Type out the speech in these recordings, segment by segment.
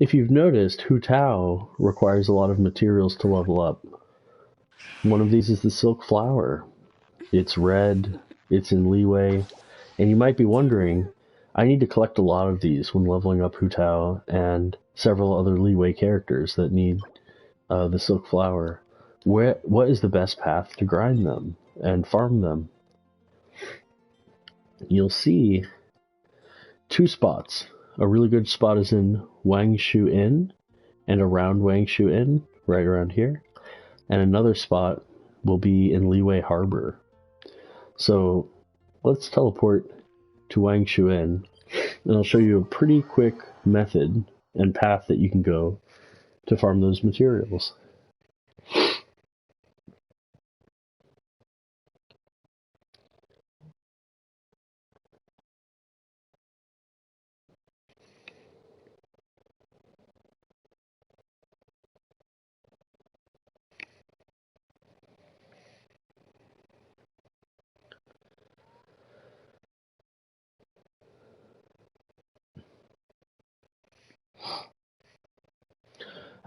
If you've noticed, Hu Tao requires a lot of materials to level up. One of these is the silk flower. It's red, it's in leeway, and you might be wondering, I need to collect a lot of these when leveling up Hu Tao and several other leeway characters that need the silk flower. What is the best path to grind them and farm them? You'll see two spots. A really good spot is in Wangshu Inn and around Wangshu Inn, right around here. And another spot will be in Leeway Harbor. So let's teleport to Wangshu Inn, and I'll show you a pretty quick method and path that you can go to farm those materials.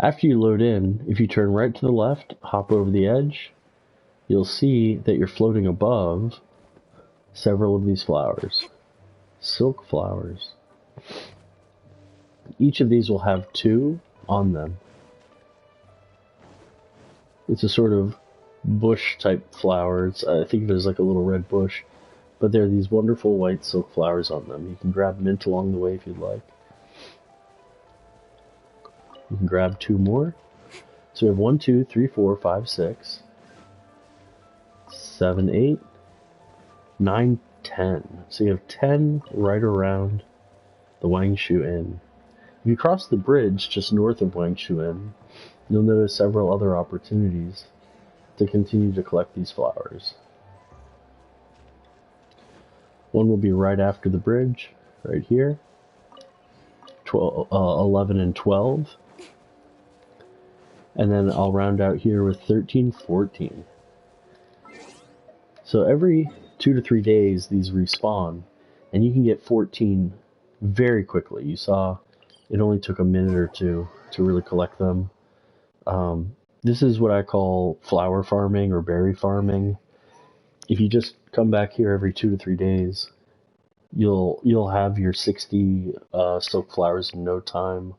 After you load in, if you turn right to the left, hop over the edge, you'll see that you're floating above several of these flowers. Silk flowers. Each of these will have two on them. It's a sort of bush type flowers. I think of it as like a little red bush, but there are these wonderful white silk flowers on them. You can grab mint along the way if you'd like. You can grab two more. So we have 1, 2, 3, 4, 5, 6, 7, 8, 9, 10. So you have 10 right around the Wangshu Inn. If you cross the bridge just north of Wangshu Inn, you'll notice several other opportunities to continue to collect these flowers. One will be right after the bridge, right here. 11 and 12. And then I'll round out here with 13, 14. So every 2 to 3 days these respawn, and you can get 14 very quickly. You saw it only took a minute or two to really collect them. This is what I call flower farming or berry farming. If you just come back here every 2 to 3 days, you'll have your 60 silk flowers in no time,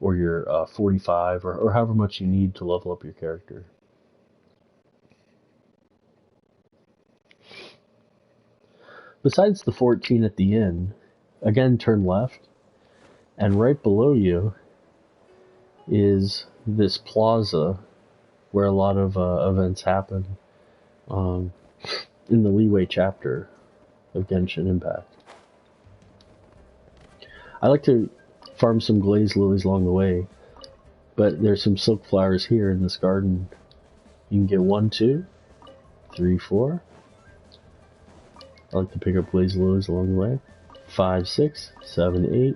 or your 45, or however much you need to level up your character. Besides the 14 at the inn, again turn left, and right below you is this plaza where a lot of events happen in the Leeway chapter of Genshin Impact. I like to farm some Glaze lilies along the way, but there's some silk flowers here in this garden. You can get 1, 2, 3, 4. I like to pick up Glaze lilies along the way. 5, 6, 7,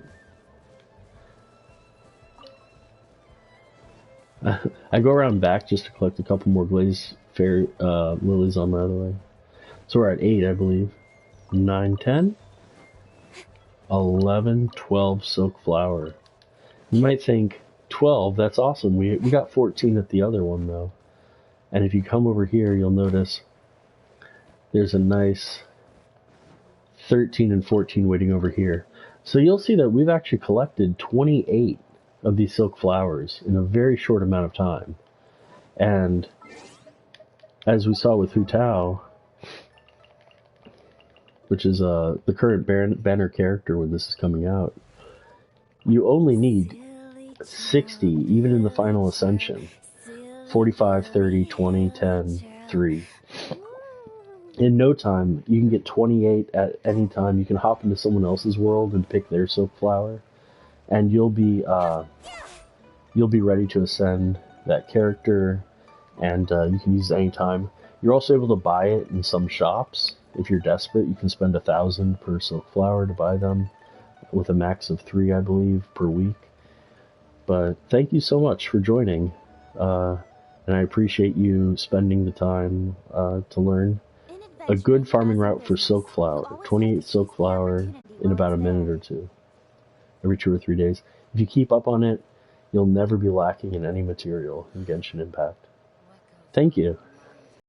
8. I go around back just to collect a couple more Glaze fairy lilies on my other way. So we're at 8, I believe. 9, 10. 11, 12 silk flower. You might think, 12, that's awesome. We got 14 at the other one, though. And if you come over here, you'll notice there's a nice 13 and 14 waiting over here. So you'll see that we've actually collected 28 of these silk flowers in a very short amount of time. And as we saw with Hu Tao, which is the current banner character when this is coming out, you only need 60, even in the final ascension. 45, 30, 20, 10, 3. In no time, you can get 28 at any time. You can hop into someone else's world and pick their silk flower, and you'll be ready to ascend that character, and you can use it anytime. You're also able to buy it in some shops. If you're desperate, you can spend 1,000 per silk flower to buy them, with a max of 3, I believe, per week. But thank you so much for joining, and I appreciate you spending the time to learn a good farming route for silk flower. 28 silk flower in about a minute or two. every 2 or 3 days. If you keep up on it, you'll never be lacking in any material in Genshin Impact. Thank you.